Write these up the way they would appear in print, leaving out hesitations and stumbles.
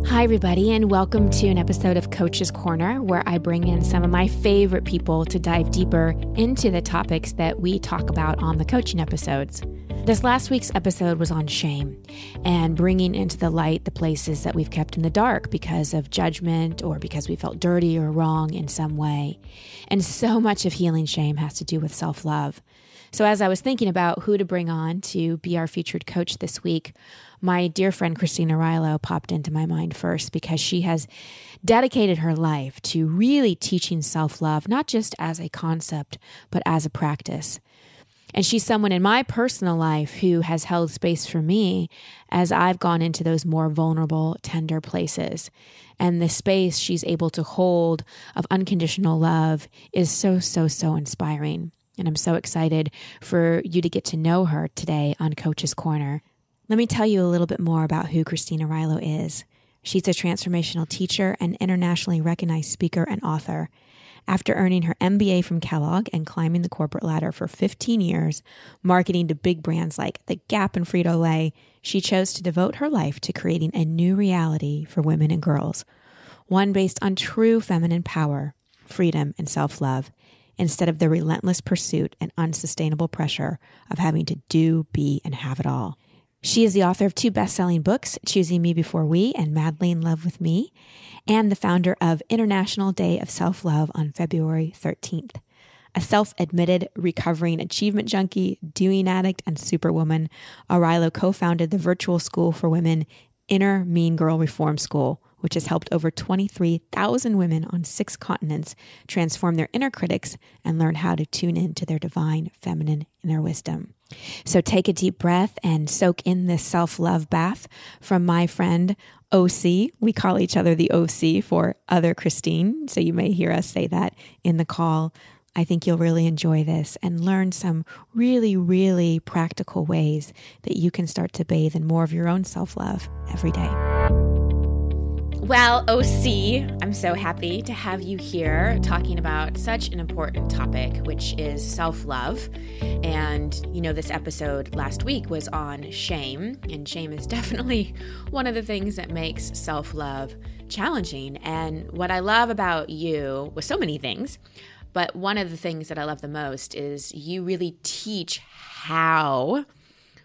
Hi, everybody, and welcome to an episode of Coach's Corner, where I bring in some of my favorite people to dive deeper into the topics that we talk about on the coaching episodes. This last week's episode was on shame and bringing into the light the places that we've kept in the dark because of judgment or because we felt dirty or wrong in some way. And so much of healing shame has to do with self-love. So as I was thinking about who to bring on to be our featured coach this week, my dear friend Christine Arylo popped into my mind first because she has dedicated her life to really teaching self-love, not just as a concept, but as a practice. And she's someone in my personal life who has held space for me as I've gone into those more vulnerable, tender places. And the space she's able to hold of unconditional love is so inspiring. And I'm so excited for you to get to know her today on Coach's Corner. Let me tell you a little bit more about who Christine Arylo is. She's a transformational teacher and internationally recognized speaker and author. After earning her MBA from Kellogg and climbing the corporate ladder for 15 years, marketing to big brands like The Gap and Frito-Lay, she chose to devote her life to creating a new reality for women and girls, one based on true feminine power, freedom, and self-love, instead of the relentless pursuit and unsustainable pressure of having to do, be, and have it all. She is the author of 2 best-selling books, Choosing Me Before We and Madly in Love with Me, and the founder of International Day of Self-Love on February 13th. A self-admitted recovering achievement junkie, doing addict, and superwoman, Arylo co-founded the virtual school for women, Inner Mean Girl Reform School, which has helped over 23,000 women on 6 continents transform their inner critics and learn how to tune into their divine feminine inner wisdom. So take a deep breath and soak in this self-love bath from my friend OC. We call each other the OC for Other Christine, so you may hear us say that in the call. I think you'll really enjoy this and learn some really practical ways that you can start to bathe in more of your own self-love every day. Well, OC, I'm so happy to have you here talking about such an important topic, which is self-love. And, this episode last week was on shame, and shame is definitely one of the things that makes self-love challenging. And what I love about you, well, so many things, but one of the things that I love the most is you really teach how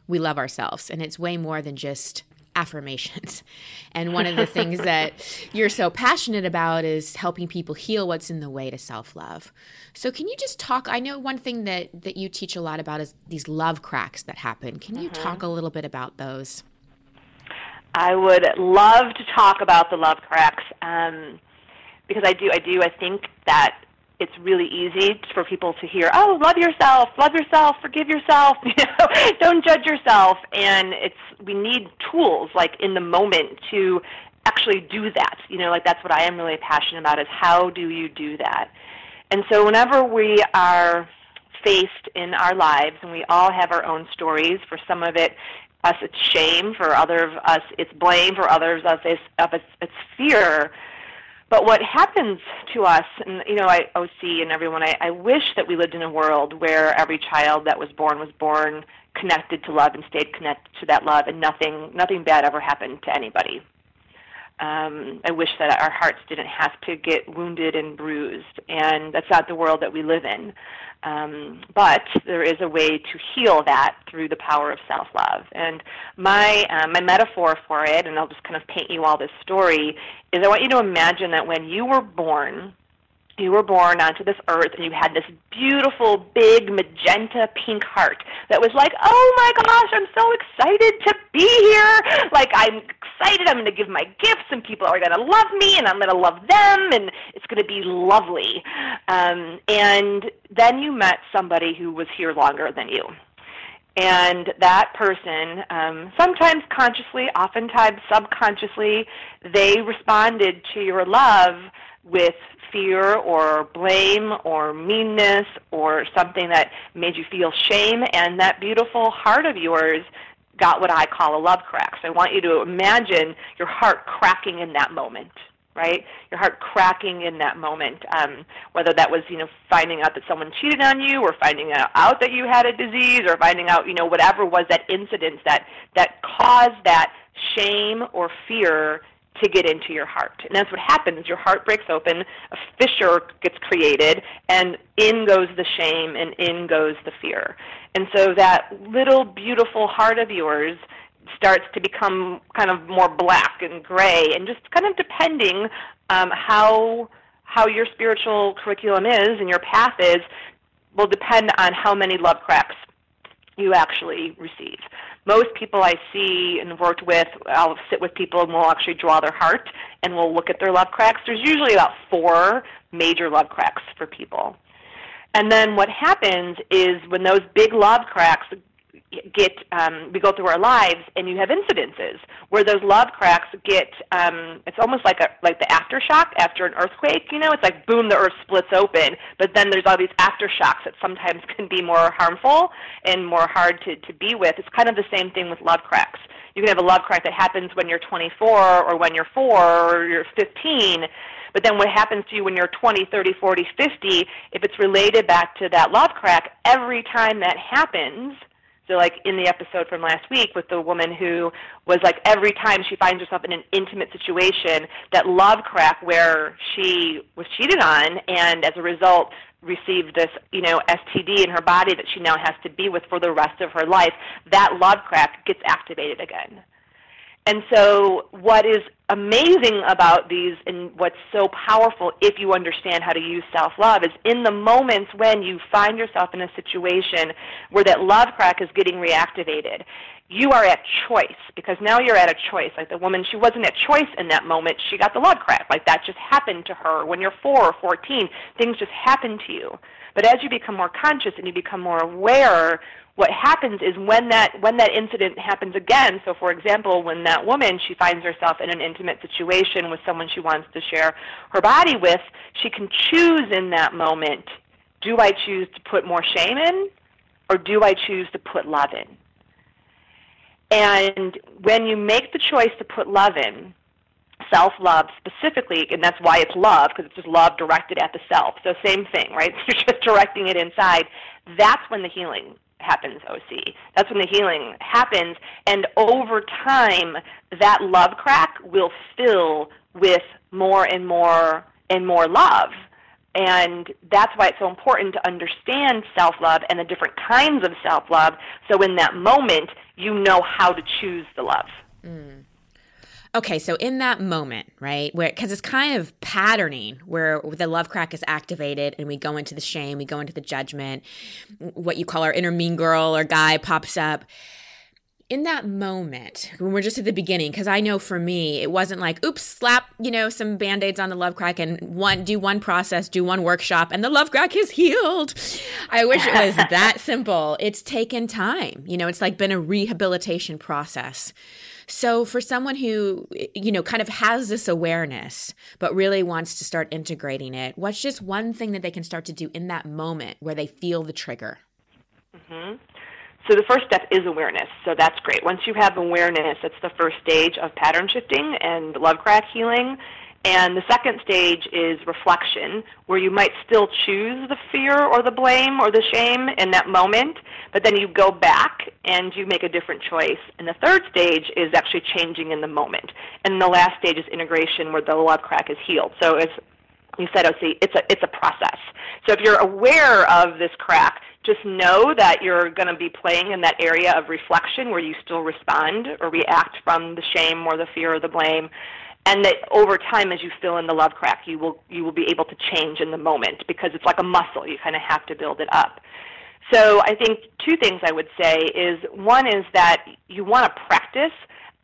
we love ourselves. And it's way more than just affirmations. And one of the things that you're so passionate about is helping people heal what's in the way to self-love. So can you just talk, I know one thing that you teach a lot about is these love cracks that happen. Can you talk a little bit about those? I would love to talk about the love cracks because I think that it's really easy for people to hear, oh, love yourself, forgive yourself, don't judge yourself. And we need tools like in the moment to actually do that. That's what I am really passionate about is how do you do that? And so whenever we are faced in our lives, and we all have our own stories, for some of us it's shame, for others of us it's blame, for others of us it's fear. But what happens to us, and OC and everyone, I wish that we lived in a world where every child that was born connected to love and stayed connected to that love, and nothing bad ever happened to anybody. I wish that our hearts didn't have to get wounded and bruised, and that's not the world that we live in. But there is a way to heal that through the power of self-love. And my metaphor for it, and I'll just kind of paint you all this story, is I want you to imagine that when you were born onto this earth, and you had this beautiful, big, magenta pink heart that was like, oh my gosh, I'm so excited to be here. Like, I'm excited, I'm going to give my gifts, and people are going to love me, and I'm going to love them, and it's going to be lovely. And then you met somebody who was here longer than you. And that person, sometimes consciously, oftentimes subconsciously, they responded to your love with fear or blame or meanness or something that made you feel shame, and that beautiful heart of yours got what I call a love crack. So I want you to imagine your heart cracking in that moment, right? Your heart cracking in that moment, whether that was, finding out that someone cheated on you, or finding out that you had a disease, or finding out, whatever was that incident that caused that shame or fear to get into your heart. And that's what happens. Your heart breaks open, a fissure gets created, and in goes the shame and in goes the fear. And so that little beautiful heart of yours starts to become kind of more black and gray, and just kind of depending how your spiritual curriculum is and your path is will depend on how many love cracks you actually receive. Most people I see and worked with, I'll sit with people and we'll actually draw their heart and we'll look at their love cracks. There's usually about 4 major love cracks for people. And then what happens is when those big love cracks we go through our lives, and you have incidences where those love cracks get, it's almost like the aftershock after an earthquake, it's like boom, the earth splits open, but then there's all these aftershocks that sometimes can be more harmful and more hard to be with. It's kind of the same thing with love cracks. You can have a love crack that happens when you're 24 or when you're 4 or you're 15, but then what happens to you when you're 20, 30, 40, 50, if it's related back to that love crack, every time that happens. So like in the episode from last week with the woman who was like every time she finds herself in an intimate situation, that love crack where she was cheated on and as a result received this, STD in her body that she now has to be with for the rest of her life, that love crack gets activated again. And so what is amazing about these and what's so powerful if you understand how to use self-love is in the moments when you find yourself in a situation where that love crack is getting reactivated, you are at choice, because now you're at a choice. Like the woman, she wasn't at choice in that moment. She got the love crack. Like that just happened to her. When you're 4 or 14, things just happen to you. But as you become more conscious and you become more aware, what happens is when that incident happens again, so for example, when that woman, she finds herself in an intimate situation with someone she wants to share her body with, she can choose in that moment, do I choose to put more shame in or do I choose to put love in? And when you make the choice to put love in, self-love specifically, and that's why it's love, because it's just love directed at the self. So same thing, right? You're just directing it inside. That's when the healing happens, OC. That's when the healing happens, and over time, that love crack will fill with more and more and more love. And that's why it's so important to understand self-love and the different kinds of self-love, so in that moment, you know how to choose the love. Mm. Okay, so in that moment, right, where because it's kind of patterning where the love crack is activated and we go into the shame, we go into the judgment, what you call our inner mean girl or guy pops up. In that moment, when we're just at the beginning, because I know for me, it wasn't like, oops, slap, some Band-Aids on the love crack and do one process, do one workshop, and the love crack is healed. I wish it was that simple. It's taken time. It's like been a rehabilitation process. So for someone who, kind of has this awareness, but really wants to start integrating it, what's just one thing that they can start to do in that moment where they feel the trigger? Mm-hmm. So the first step is awareness. So that's great. Once you have awareness, that's the first stage of pattern shifting and love crack healing. And the second stage is reflection, where you might still choose the fear or the blame or the shame in that moment, but then you go back and you make a different choice. And the third stage is actually changing in the moment. And the last stage is integration, where the love crack is healed. So as you said, OC, it's a process. So if you're aware of this crack, just know that you're going to be playing in that area of reflection where you still respond or react from the shame or the fear or the blame. And that over time, as you fill in the love crack, you will be able to change in the moment, because it's like a muscle. You kind of have to build it up. So I think 2 things I would say is, one is that you want to practice,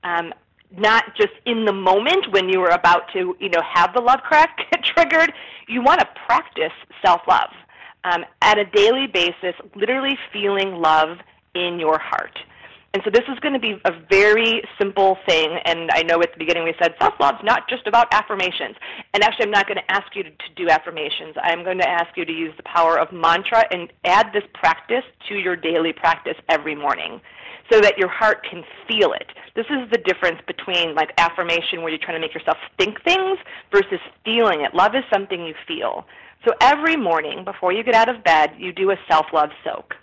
not just in the moment when you were about to have the love crack get triggered. You want to practice self-love at a daily basis, literally feeling love in your heart. And so this is going to be a very simple thing, and I know at the beginning we said self-love is not just about affirmations. And actually I'm not going to ask you to do affirmations. I'm going to ask you to use the power of mantra and add this practice to your daily practice every morning so that your heart can feel it. This is the difference between like affirmation, where you're trying to make yourself think things, versus feeling it. Love is something you feel. So every morning before you get out of bed, you do a self-love soak.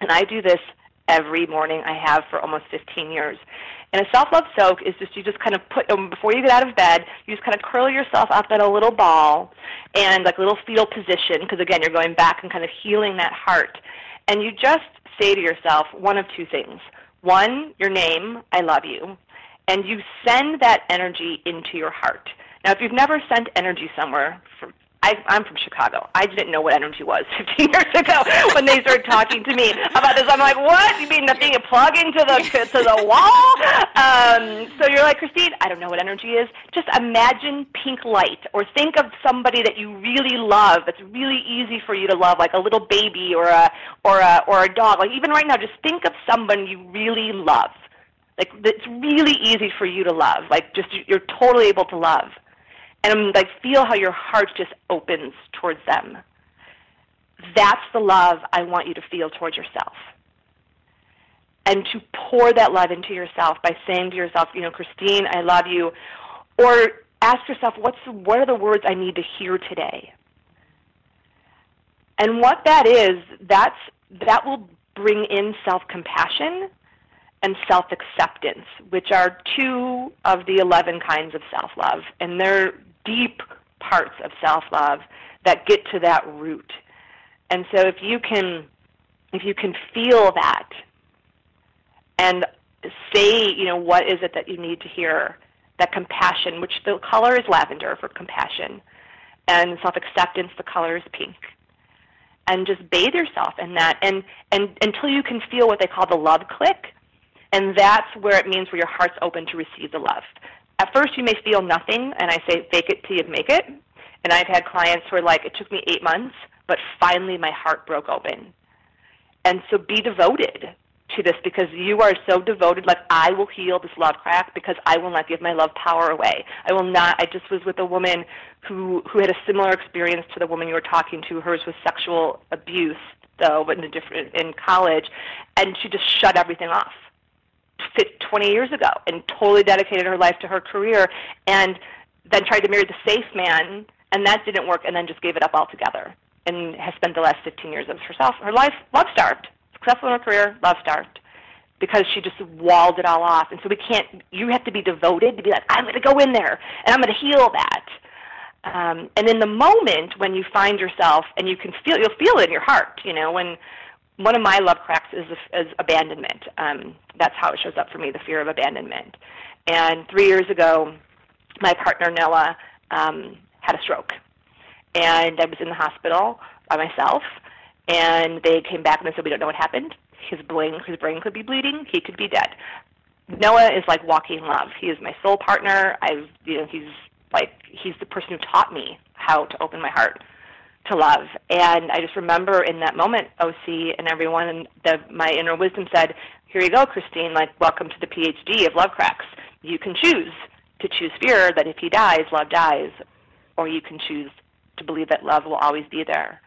And I do this every morning. I have for almost 15 years. And a self-love soak is just, you just kind of put, before you get out of bed, you just kind of curl yourself up in a little ball and like a little fetal position, because again, you're going back and kind of healing that heart. And you just say to yourself one of two things. One, your name, I love you. And you send that energy into your heart. Now, if you've never sent energy somewhere, I'm from Chicago. I didn't know what energy was 15 years ago when they started talking to me about this. I'm like, what? You mean the thing you plug into the wall? So you're like, Christine, I don't know what energy is. Just imagine pink light, or think of somebody that you really love. That's really easy for you to love, like a little baby or a dog. Like even right now, just think of someone you really love. Like it's really easy for you to love. Like just you're totally able to love. And like feel how your heart just opens towards them. That's the love I want you to feel towards yourself. And to pour that love into yourself by saying to yourself, Christine, I love you. Or ask yourself, what are the words I need to hear today? And what that is, that will bring in self-compassion and self-acceptance, which are two of the 11 kinds of self-love. And they're deep parts of self-love that get to that root. And so if you can feel that and say, what is it that you need to hear, that compassion, which the color is lavender for compassion, and self-acceptance, the color is pink. And just bathe yourself in that, and until you can feel what they call the love click, and that's where it means where your heart's open to receive the love. At first, you may feel nothing, and I say fake it till you make it. And I've had clients who are like, it took me 8 months, but finally my heart broke open. And so be devoted to this, because you are so devoted. Like, I will heal this love crack because I will not give my love power away. I will not. I just was with a woman who had a similar experience to the woman you were talking to. Hers was sexual abuse, though, but in college, and she just shut everything off 20 years ago and totally dedicated her life to her career, and then tried to marry the safe man, and that didn't work, and then just gave it up altogether, and has spent the last 15 years of her life love-starved, successful in her career, love-starved, because she just walled it all off. And so you have to be devoted to be like, I'm going to go in there, and I'm going to heal that. And in the moment when you find yourself, and you'll feel it in your heart, when one of my love cracks is abandonment. That's how it shows up for me, the fear of abandonment. And 3 years ago, my partner, Noah, had a stroke. And I was in the hospital by myself, and they came back and they said, we don't know what happened. His brain could be bleeding. He could be dead. Noah is like walking love. He is my soul partner. He's the person who taught me how to open my heart to love. And I just remember in that moment, OC and everyone, and my inner wisdom said, here you go, Christine, like, welcome to the PhD of love cracks. You can choose to choose fear, that if he dies, love dies, or you can choose to believe that love will always be there.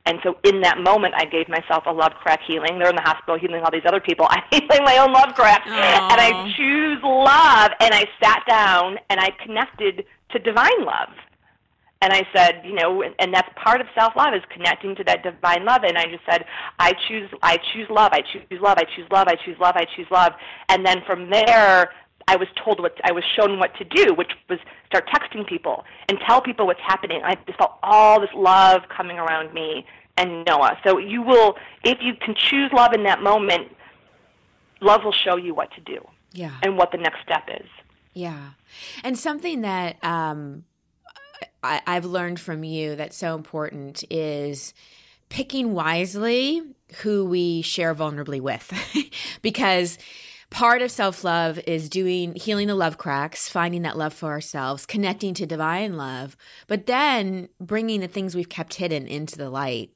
And so in that moment, I gave myself a love crack healing. They're in the hospital healing all these other people. I'm healing my own love crack. Aww. And I choose love, and I sat down, and I connected to divine love. And I said, and that's part of self-love, is connecting to that divine love. And I just said, I choose love, I choose love, I choose love, I choose love, I choose love. And then from there, I was shown what to do, which was start texting people and tell people what's happening. I just felt all this love coming around me and Noah. So if you can choose love in that moment, love will show you what to do. Yeah. And what the next step is. Yeah. And something that I've learned from you that's so important is picking wisely who we share vulnerably with. Because part of self-love is healing the love cracks, finding that love for ourselves, connecting to divine love, but then bringing the things we've kept hidden into the light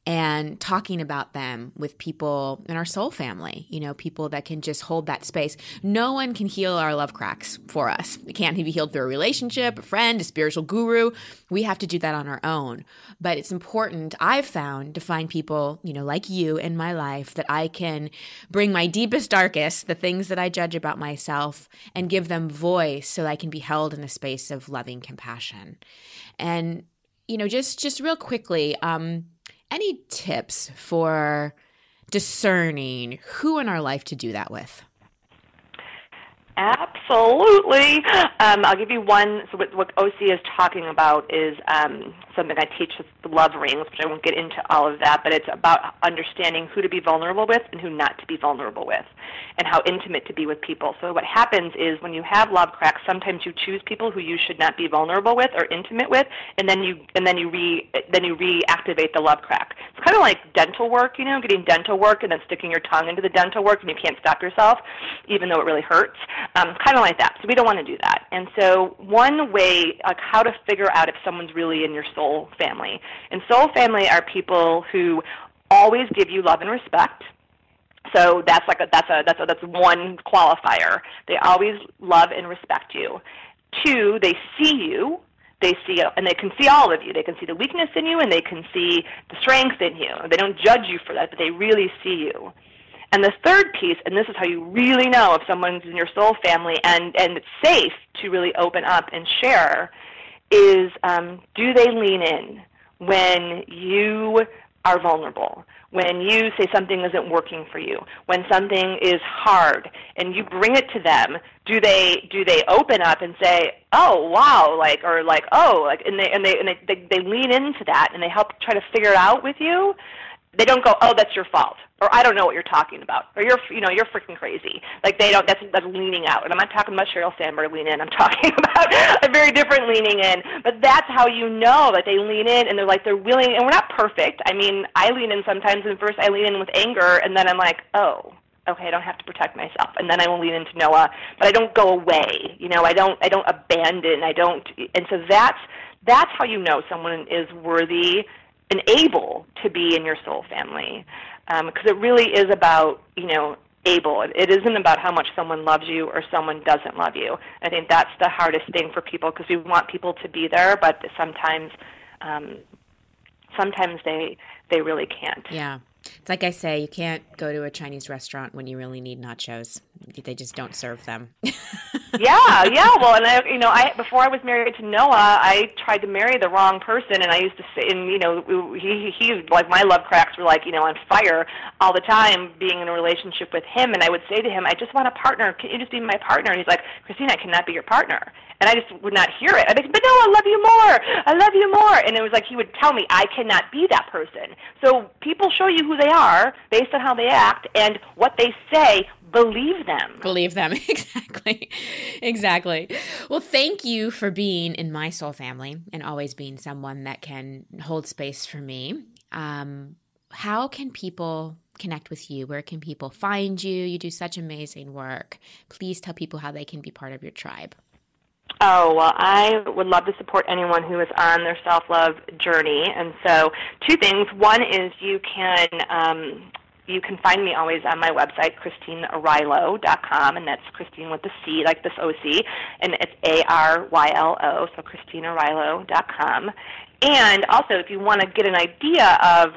and talking about them with people in our soul family, people that can just hold that space. No one can heal our love cracks for us. It can't be healed through a relationship, a friend, a spiritual guru. We have to do that on our own. But it's important, I've found, to find people, like you in my life that I can bring my deepest, darkest, the things that I judge about myself, and give them voice so I can be held in a space of loving compassion. And, just real quickly, any tips for discerning, who in our life to do that with? Absolutely. I'll give you one. So what OC is talking about is something I teach with the love rings, which I won't get into all of that, but it's about understanding who to be vulnerable with and who not to be vulnerable with, and how intimate to be with people. So what happens is when you have love cracks, sometimes you choose people who you should not be vulnerable with or intimate with, and then you reactivate the love crack. It's kind of like dental work, getting dental work and then sticking your tongue into the dental work and you can't stop yourself, even though it really hurts. Kind of like that. So we don't want to do that. And so one way, like how to figure out if someone's really in your soul family. And soul family are people who always give you love and respect. So that's one qualifier. They always love and respect you. 2, they see you. And they can see all of you. They can see the weakness in you, and they can see the strength in you. They don't judge you for that, but they really see you. And the third piece, and this is how you really know if someone's in your soul family and it's safe to really open up and share, is do they lean in when you are vulnerable, when you say something isn't working for you, when something is hard, and you bring it to them? Do they open up and say, "Oh, wow," and they lean into that and they help try to figure it out with you? They don't go, "Oh, that's your fault," or "I don't know what you're talking about," or you're freaking crazy. Like they don't. That's leaning out. And I'm not talking about Sheryl Sandberg lean in. I'm talking about a very different leaning in. But that's how you know that they lean in and they're willing. And we're not perfect. I mean, I lean in sometimes, and first I lean in with anger, and then I'm like, "Oh, okay, I don't have to protect myself." And then I will lean into Noah, but I don't go away. I don't abandon. And so that's how you know someone is worthy and able to be in your soul family, because it really is about, able. It isn't about how much someone loves you or someone doesn't love you. I think that's the hardest thing for people, because we want people to be there, but sometimes they really can't. Yeah. It's like I say, you can't go to a Chinese restaurant when you really need nachos. They just don't serve them. Yeah. Well, and I before I was married to Noah, I tried to marry the wrong person, and I used to say, and he like my love cracks were on fire all the time being in a relationship with him, and I would say to him, "I just want a partner. Can you just be my partner?" And he's like, "Christine, I cannot be your partner." And I just would not hear it. I'd be like, "But no, I love you more. I love you more." And it was like he would tell me, I cannot be that person. So people show you who they are based on how they act, and what they say, believe them. Believe them. Exactly. Well, thank you for being in my soul family and always being someone that can hold space for me. How can people connect with you? Where can people find you? You do such amazing work. Please tell people how they can be part of your tribe. Oh, well, I would love to support anyone who is on their self-love journey. And so 2 things. One is you can find me always on my website, ChristineArylo.com, and that's Christine with the C, like this OC, and it's ARYLO, so ChristineArylo.com. And also, if you want to get an idea of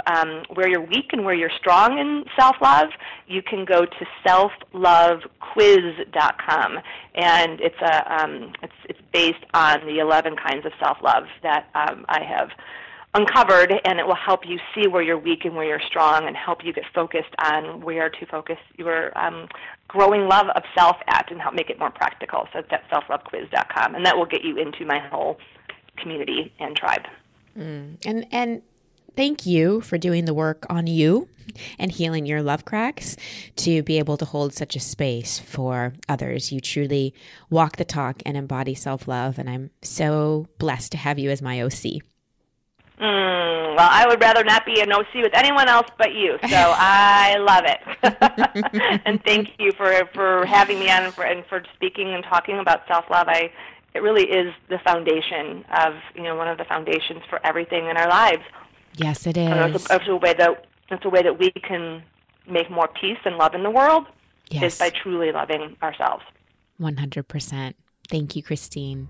where you're weak and where you're strong in self-love, you can go to selflovequiz.com, and it's based on the 11 kinds of self-love that I have uncovered, and it will help you see where you're weak and where you're strong, and help you get focused on where to focus your growing love of self at, and help make it more practical. So it's at selflovequiz.com, and that will get you into my whole community and tribe. And thank you for doing the work on you and healing your love cracks to be able to hold such a space for others. You truly walk the talk and embody self-love, and I'm so blessed to have you as my OC. Well, I would rather not be an OC with anyone else but you, so I love it. And thank you for having me on and for speaking and talking about self-love. It really is the foundation of, one of the foundations for everything in our lives. Yes, it is. It's a way that we can make more peace and love in the world, is by truly loving ourselves. 100%. Thank you, Christine.